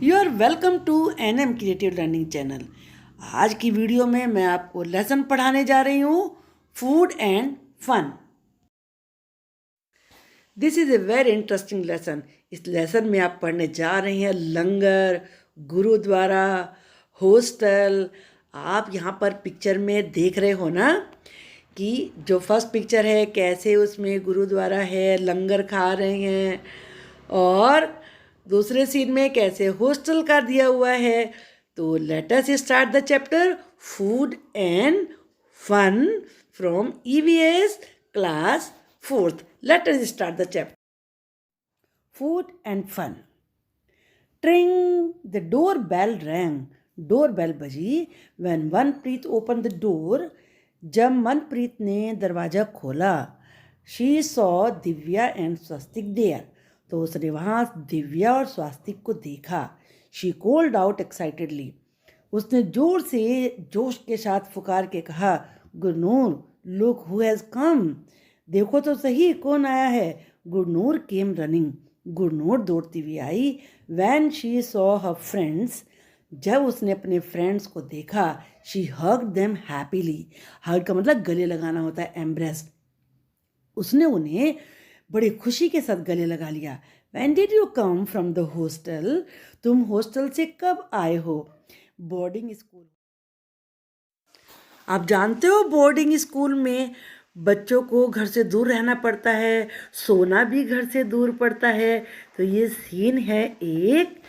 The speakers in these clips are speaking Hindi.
You are welcome to NM creative learning channel. आज की वीडियो में मैं आपको लेसन पढ़ाने जा रही हूँ, food and fun. This is a very interesting lesson. इस लेसन में आप पढ़ने जा रहे हैं लंगर, गुरुद्वारा, हॉस्टल। आप यहाँ पर पिक्चर में देख रहे हो ना कि जो फर्स्ट पिक्चर है कैसे उसमें गुरुद्वारा है, लंगर खा रहे हैं, और दूसरे सीन में कैसे हॉस्टल का दिया हुआ है। तो let us start the chapter food and fun from EVS class 4th। Let us start the chapter food and fun. Tring, the door bell rang. Door bell बजी when Manpreet open the door. जब मनप्रीत ने दरवाज़ा खोला, she saw Divya and Swastik there. तो उसने वहाँ दिव्या और स्वास्तिक को देखा। She called out excitedly. उसने जोर से जोश के साथ पुकार के कहा, Gurnoor, look who has come. देखो तो सही कौन आया है। Gurnoor came running. गुरनूर दौड़ती हुई आई। When she saw her friends. जब उसने अपने फ्रेंड्स को देखा, she hug them happily. Hug का मतलब गले लगाना होता है, एम्ब्रेस। उसने उन्हें बड़ी खुशी के साथ गले लगा लिया। When did you come from the hostel? तुम हॉस्टल से कब आए हो? Boarding school. आप जानते हो बोर्डिंग स्कूल में बच्चों को घर से दूर रहना पड़ता है, सोना भी घर से दूर पड़ता है। तो ये सीन है एक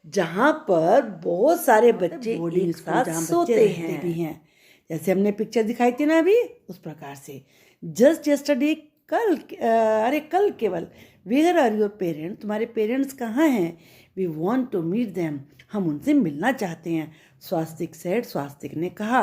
जहाँ पर बहुत सारे बच्चे बोर्डिंग स्कूल जहाँ सोते हैं भी हैं, जैसे हमने पिक्चर दिखाई थी ना अभी, उस प्रकार से। जस्ट यस्टरडे, कल केवल। Where are your parents? तुम्हारे पेरेंट्स कहाँ हैं? We want to meet them. हम उनसे मिलना चाहते हैं। स्वास्तिक सेड, स्वास्तिक ने कहा।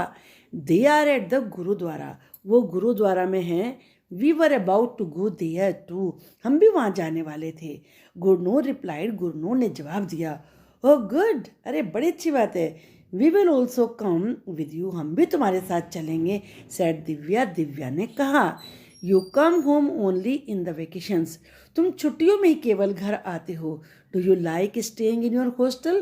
They are at the gurdwara. वो गुरुद्वारा में हैं। We were about to go there too. हम भी वहाँ जाने वाले थे। गुरनूर रिप्लाइड। गुरनूर ने जवाब दिया, ओह गुड, अरे बड़ी अच्छी बात है। We will also come with you. हम भी तुम्हारे साथ चलेंगे, सेड दिव्या। दिव्या ने कहा, you come home only in the vacations. तुम छुट्टियों में ही केवल घर आते हो। Do you like staying in your hostel?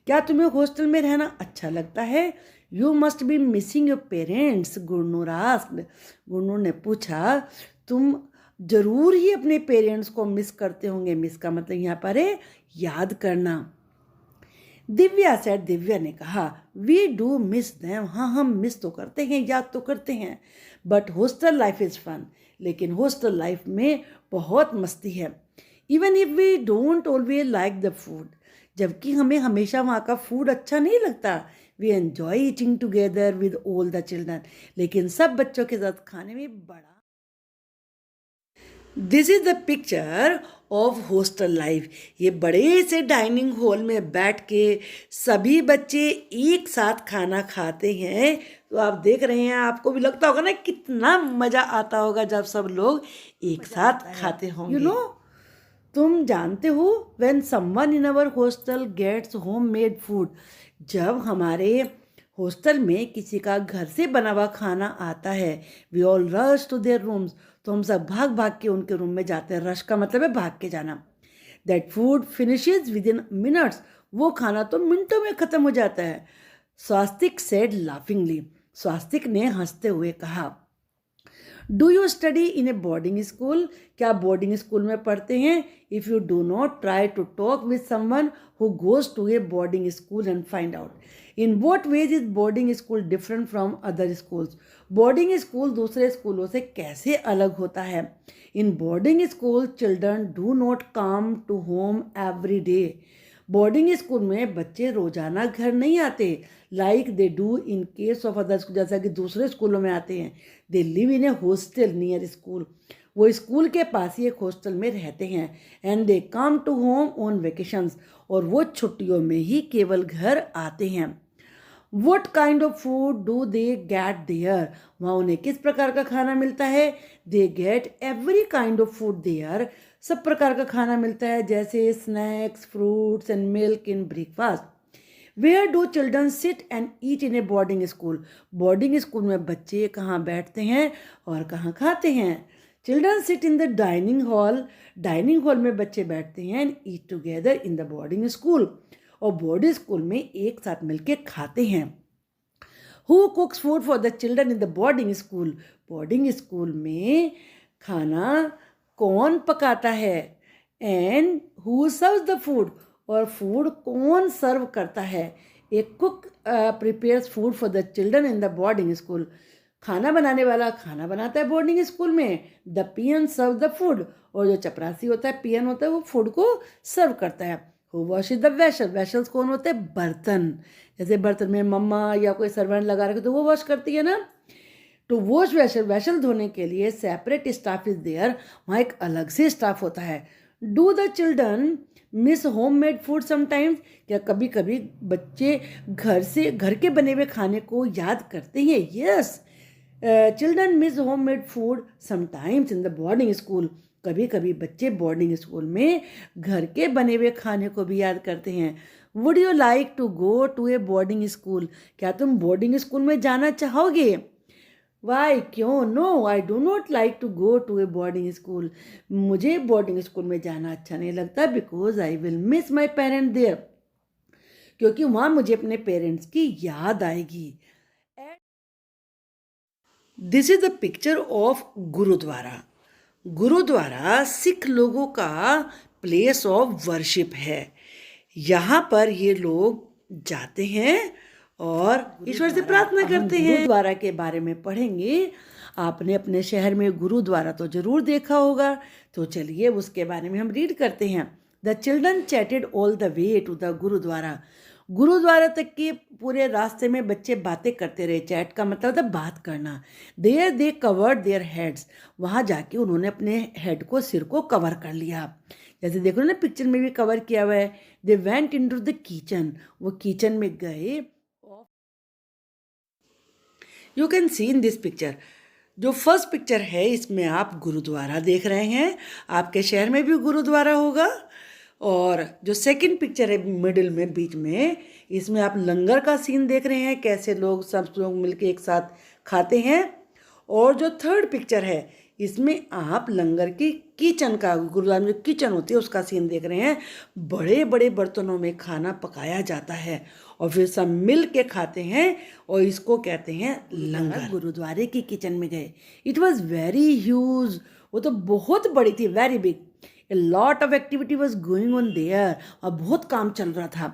क्या तुम्हें हॉस्टल में रहना अच्छा लगता है? You must be missing your parents, Gurnoor asked. Gurnoor ने पूछा, तुम जरूर ही अपने पेरेंट्स को मिस करते होंगे। मिस का मतलब यहाँ पर है याद करना। दिव्या सेड। दिव्या ने कहा, वी डू मिस देम। हाँ, हम मिस तो करते हैं, याद तो करते हैं। But hostel life is fun. लेकिन हॉस्टल लाइफ में बहुत मस्ती है। Even if we don't always like the food. जबकि हमें हमेशा वहाँ का फूड अच्छा नहीं लगता। We enjoy eating together with all the children. लेकिन सब बच्चों के साथ खाने में बड़ा। This is the picture of hostel life. ये बड़े से डाइनिंग हॉल में बैठ के सभी बच्चे एक साथ खाना खाते हैं। तो आप देख रहे हैं, आपको भी लगता होगा ना कितना मज़ा आता होगा जब सब लोग एक साथ खाते होंगे। यू नो, तुम जानते हो, when someone in our hostel gets home made food. जब हमारे हॉस्टल में किसी का घर से बना हुआ खाना आता है, we all rush to their rooms. तो हम सब भाग भाग के उनके रूम में जाते हैं। रश का मतलब है भाग के जाना। That food finishes with in minutes. वो खाना तो मिनटों में ख़त्म हो जाता है। स्वास्तिक सेड लाफिंगली। स्वास्तिक ने हंसते हुए कहा, do you study in a boarding school? क्या बोर्डिंग स्कूल में पढ़ते हैं? If you do not, try to talk with someone who goes to a boarding school and find out in what ways is boarding school different from other schools. Boarding school दूसरे स्कूलों से कैसे अलग होता है? In boarding school children do not come to home every day. Boarding school में बच्चे रोजाना घर नहीं आते, like they do in case of other school, जैसा कि दूसरे स्कूलों में आते हैं। They live in a hostel near school. वो स्कूल के पास ही एक हॉस्टल में रहते हैं। And they come to home on vacations. और वो छुट्टियों में ही केवल घर आते हैं। What kind of food do they get there? वहाँ उन्हें किस प्रकार का खाना मिलता है? They get every kind of food there. सब प्रकार का खाना मिलता है, जैसे snacks, fruits and milk in breakfast. Where do children sit and eat in a boarding school? Boarding school में बच्चे कहाँ बैठते हैं और कहाँ खाते हैं? Children sit in the dining hall. Dining hall में बच्चे बैठते हैं and eat together in the boarding school. और बोर्डिंग स्कूल में एक साथ मिलके खाते हैं। Who cooks food for the children in the boarding school? Boarding school में खाना कौन पकाता है? And who serves the food? और फूड कौन सर्व करता है? A cook prepares food for the children in the boarding school. खाना बनाने वाला खाना बनाता है बोर्डिंग स्कूल में। The peon serve the food, और जो चपरासी होता है, पियन होता है, वो फूड को सर्व करता है। Who washes the vessel? Vessels कौन होते हैं? बर्तन। जैसे बर्तन में मम्मा या कोई सर्वेंट लगा रखे तो वो वॉश करती है ना। टू वॉश वेसल, वेसल धोने के लिए सेपरेट स्टाफ इज देयर, वहाँ एक अलग से स्टाफ होता है। Do the children miss home made food sometimes? क्या कभी कभी बच्चे घर के बने हुए खाने को याद करते हैं? Yes, children miss home made food sometimes in the boarding school. कभी कभी बच्चे बोर्डिंग स्कूल में घर के बने हुए खाने को भी याद करते हैं। Would you like to go to a boarding school? क्या तुम बोर्डिंग स्कूल में जाना चाहोगे? वाई, क्यों? No, I do not like to go to a boarding school. मुझे बोर्डिंग स्कूल में जाना अच्छा नहीं लगता, because I will miss my parent there, क्योंकि वहाँ मुझे अपने पेरेंट्स की याद आएगी। This is the picture of gurdwara. Gurdwara Sikh लोगों का प्लेस ऑफ वर्शिप है। यहाँ पर ये लोग जाते हैं और ईश्वर से प्रार्थना करते हैं। गुरुद्वारा के बारे में पढ़ेंगे। आपने अपने शहर में गुरुद्वारा तो जरूर देखा होगा, तो चलिए उसके बारे में हम रीड करते हैं। The children chatted all the way to the gurdwara. Gurdwara तक के पूरे रास्ते में बच्चे बातें करते रहे। चैट का मतलब था बात करना। There they covered their heads, वहाँ जाके उन्होंने अपने हेड को, सिर को कवर कर लिया। जैसे देखो ना पिक्चर में भी कवर किया हुआ है। They went into the kitchen, वो किचन में गए। You can see in this picture, जो फर्स्ट पिक्चर है इसमें आप गुरुद्वारा देख रहे हैं। आपके शहर में भी गुरुद्वारा होगा। और जो सेकंड पिक्चर है मिडिल में, बीच में, इसमें आप लंगर का सीन देख रहे हैं, कैसे लोग सब लोग मिलके एक साथ खाते हैं। और जो थर्ड पिक्चर है इसमें आप लंगर की किचन का, गुरुद्वारा में जो किचन होती है उसका सीन देख रहे हैं। बड़े बड़े बर्तनों में खाना पकाया जाता है और फिर सब मिल के खाते हैं, और इसको कहते हैं लंगर। गुरुद्वारे की किचन में गए। इट वॉज वेरी ह्यूज, वो तो बहुत बड़ी थी, very big. A lot of activity was going on there, और बहुत काम चल रहा था।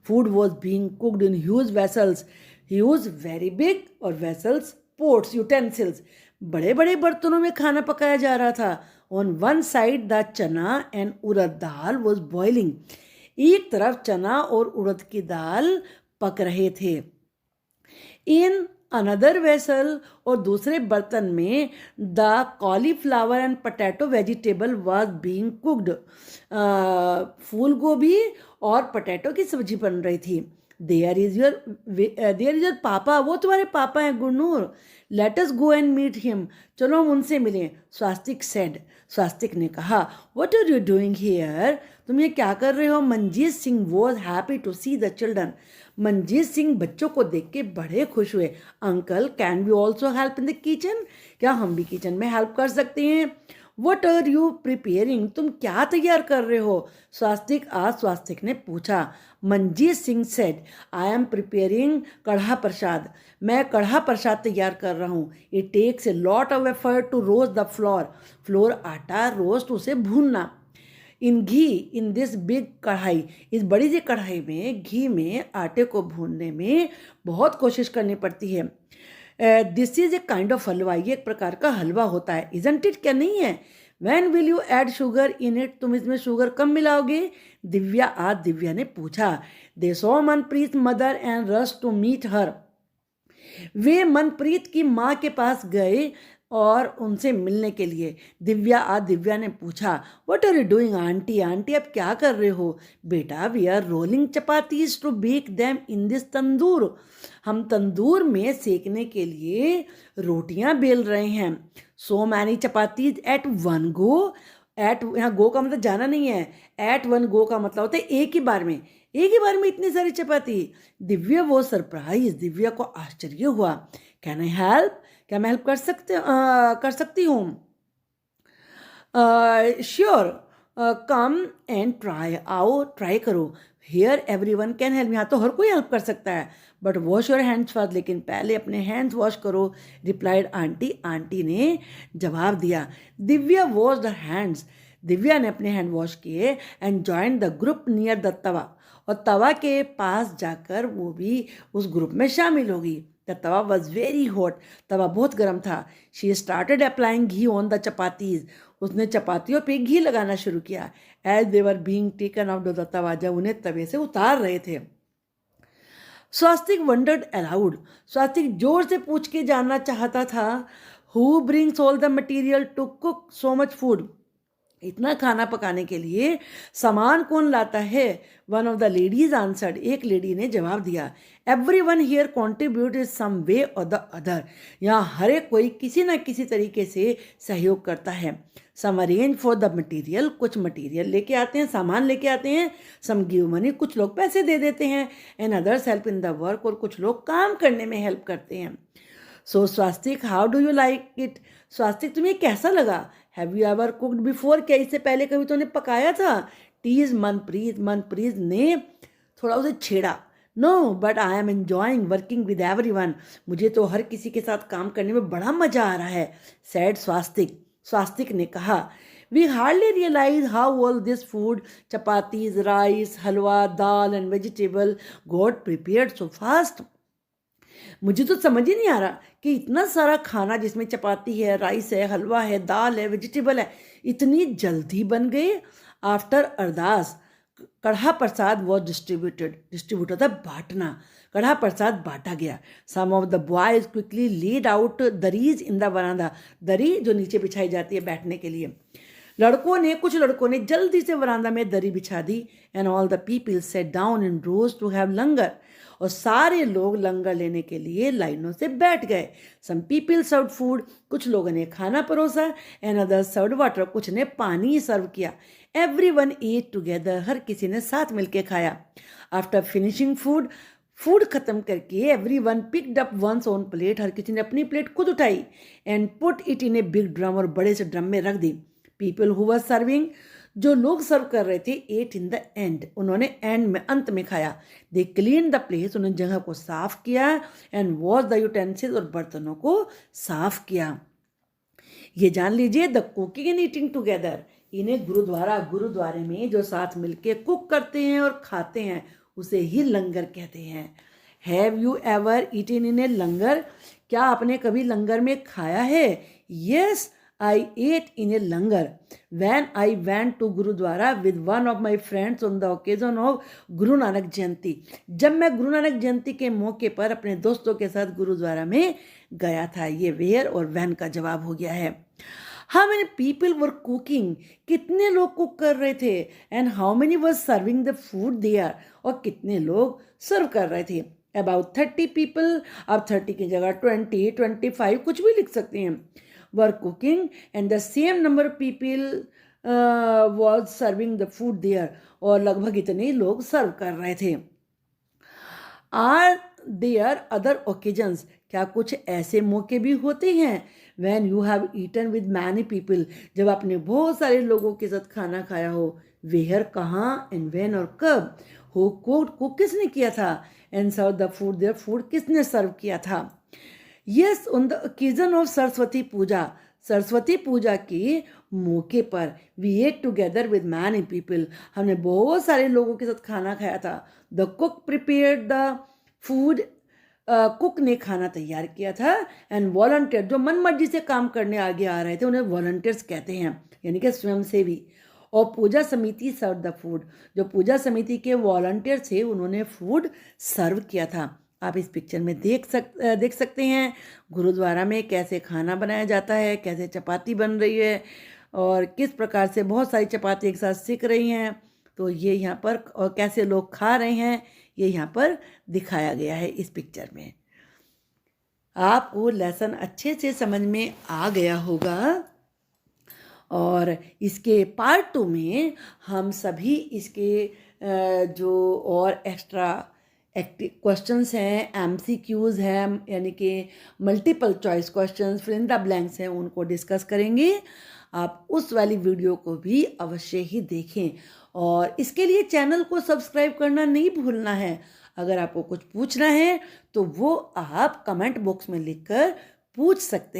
Food was being cooked in huge vessels, huge very big, और vessels pots, utensils, बड़े बड़े बर्तनों में खाना पकाया जा रहा था। On one side the चना and urad dal was boiling, एक तरफ चना और उड़द की दाल पक रहे थे। In अनदर वेसल, और दूसरे बर्तन में the cauliflower and potato vegetable was being cooked, फूल गोभी और पटैटो की सब्जी बन रही थी। देयर इज योर पापा, वो तुम्हारे पापा हैं Gurnoor. Let us go and meet him, चलो हम उनसे मिलें। स्वास्तिक सेड, स्वास्तिक ने कहा, what are you doing here? तुम ये क्या कर रहे हो? Manjeet Singh was happy to see the children, Manjeet Singh बच्चों को देख के बड़े खुश हुए। Uncle, can we also help in the kitchen? क्या हम भी किचन में हेल्प कर सकते हैं? वट आर यू प्रिपेयरिंग, तुम क्या तैयार कर रहे हो? स्वास्तिक ने पूछा। Manjeet Singh said, I am preparing kadha prasad, मैं कढ़ा प्रसाद तैयार कर रहा हूँ। It takes a lot of effort to roast the flour, आटा रोस्ट, उसे भूनना। इन घी, इन दिस बिग कढ़ाई, इस बड़ी सी कढ़ाई में घी में आटे को भूनने में बहुत कोशिश करनी पड़ती है। This is a kind of halwa, ये एक प्रकार का हलवा होता है। इजंट इट, क्या नहीं है? When will you add sugar in it, तुम इसमें शुगर कम मिलाओगे? दिव्या ने पूछा। They saw Manpreet mother and rush to meet her, वे मनप्रीत की माँ के पास गए और उनसे मिलने के लिए। दिव्या ने पूछा, what are you doing aunty? Aunty आप क्या कर रहे हो? बेटा, we are rolling chapatis to bake them in this tandoor, हम तंदूर में सेकने के लिए रोटियां बेल रहे हैं। So many chapatis at one go, at, यहाँ गो का मतलब जाना नहीं है, एट वन गो का मतलब होता है एक ही बार में, एक ही बार में इतनी सारी चपाती। दिव्या वो सरप्राइज, दिव्या को आश्चर्य हुआ। कैन आई हेल्प, क्या मैं हेल्प कर सकती हूँ? श्योर, कम एंड ट्राई, आओ ट्राई करो। हेयर एवरीवन कैन हेल्प, यहाँ तो हर कोई हेल्प कर सकता है, but wash your hands first, लेकिन पहले अपने हैंड्स वॉश करो, रिप्लाइड आंटी। आंटी ने जवाब दिया। Divya wash the hands, Divya ने अपने हैंड वॉश किए and join the group near the tawa, और तवा के पास जाकर वो भी उस ग्रुप में शामिल हो गई। The tawa was very hot, तवा बहुत गर्म था। She started applying ghee on the chapatis, उसने चपातियों पे घी लगाना शुरू किया। As they were being taken out of the tawa, जब उन्हें तवे से उतार रहे थे। स्वास्तिक वंडर्ड अलाउड, स्वास्तिक जोर से पूछ के जानना चाहता था, who brings all the material to cook so much food, इतना खाना पकाने के लिए सामान कौन लाता है। One of the ladies answered, एक लेडी ने जवाब दिया, every one here contribute is some way or the other, यहाँ हर एक कोई किसी न किसी तरीके से सहयोग करता है। सम अरेंज फॉर द मटीरियल, कुछ मटीरियल लेके आते हैं, सामान लेके आते हैं। सम गिव मनी, कुछ लोग पैसे दे देते हैं। And others help in the work, और कुछ लोग काम करने में हेल्प करते हैं। So Swastik, how do you like it, Swastik तुम्हें कैसा लगा। Have you ever cooked before, क्या इससे पहले कभी तूने पकाया था। टीज मनप्रीत, मनप्रीत ने थोड़ा उसे छेड़ा। No but I am enjoying working with everyone, मुझे तो हर किसी के साथ काम करने में बड़ा मजा आ रहा है। सैड स्वास्तिक, स्वास्तिक ने कहा, we hardly realize how all this food, chapatis, rice, halwa, dal and vegetable got prepared so fast, मुझे तो समझ ही नहीं आ रहा कि इतना सारा खाना जिसमें चपाती है, राइस है, हलवा है, दाल है, वेजिटेबल है, इतनी जल्दी बन गए। After Ardas kadha prasad was distributed, distribute होता बांटना, कढ़ा प्रसाद बांटा गया। Some of the boys quickly lead out durries in the veranda, दरी जो नीचे बिछाई जाती है बैठने के लिए। कुछ लड़कों ने जल्दी से वरांदा में दरी बिछा दी। And all the people set down in rows to have langar, और सारे लोग लंगर लेने के लिए लाइनों से बैठ गए। सम पीपल सर्व फूड, कुछ लोगों ने खाना परोसा। एंड अदर्स सर्व वाटर, कुछ ने पानी सर्व किया। एवरीवन ईट टुगेदर, हर किसी ने साथ मिलके खाया। आफ्टर फिनिशिंग फूड खत्म करके everyone picked up one's own plate, हर किसी ने अपनी प्लेट खुद उठाई। And put it in a big drum, और बड़े से ड्रम में रख दी। पीपल हु वर सर्विंग, जो लोग सर्व कर रहे थे, एट इन द एंड, उन्होंने एंड में, अंत में खाया। दे क्लीन द प्लेस, उन्होंने जगह को साफ किया। एंड वॉश द यूटेंसिल्स, और बर्तनों को साफ किया। ये जान लीजिए, the cooking and eating together, इन्हें गुरुद्वारे में जो साथ मिलके कुक करते हैं और खाते हैं उसे ही लंगर कहते हैं। Have you ever eaten in a langar, क्या आपने कभी लंगर में खाया है। Yes I ate in a langar when I went to Gurudwara with one of my friends on the occasion of Guru Nanak Jayanti, जब मैं गुरु नानक जयंती के मौके पर अपने दोस्तों के साथ गुरुद्वारा में गया था। ये वेयर और वैन का जवाब हो गया है। How many people were cooking, कितने लोग कुक कर रहे थे। And how many were serving the food there, और कितने लोग सर्व कर रहे थे। About 30 people, अब 30 की जगह 20, 25 कुछ भी लिख सकते हैं। were cooking and the same number of people was serving the food there, और लगभग इतने लोग सर्व कर रहे थे। Are there other occasions, क्या कुछ ऐसे मौके भी होते हैं। when you have eaten with many people, जब आपने बहुत सारे लोगों के साथ खाना खाया हो। where, कहाँ, and when, और कब। who cooked, कुक किसने किया था। and served the food there, food किसने सर्व किया था। Yes, on the occasion of Saraswati Puja, Saraswati Puja के मौके पर we ate together with many people, हमने बहुत सारे लोगों के साथ खाना खाया था। The cook prepared the food, cook ने खाना तैयार किया था। एंड वॉलंटियर, जो मन मर्जी से काम करने आगे आ रहे थे उन्हें वॉलंटियर्स कहते हैं, यानी कि स्वयंसेवी। और पूजा समिति सर्व द फूड, जो पूजा समिति के वॉलंटियर थे उन्होंने फूड सर्व किया था। आप इस पिक्चर में देख सकते हैं गुरुद्वारा में कैसे खाना बनाया जाता है, कैसे चपाती बन रही है और किस प्रकार से बहुत सारी चपाती एक साथ सिक रही हैं। तो ये यहाँ पर, और कैसे लोग खा रहे हैं, ये यहाँ पर दिखाया गया है इस पिक्चर में। आपको लेसन अच्छे से समझ में आ गया होगा। और इसके पार्ट 2 में हम सभी इसके जो और एक्स्ट्रा क्वेश्चंस हैं, MCQs हैं, यानी कि multiple choice questions, fill in the blanks हैं, उनको डिस्कस करेंगे। आप उस वाली वीडियो को भी अवश्य ही देखें। और इसके लिए चैनल को सब्सक्राइब करना नहीं भूलना है। अगर आपको कुछ पूछना है तो वो आप कमेंट बॉक्स में लिखकर पूछ सकते हैं।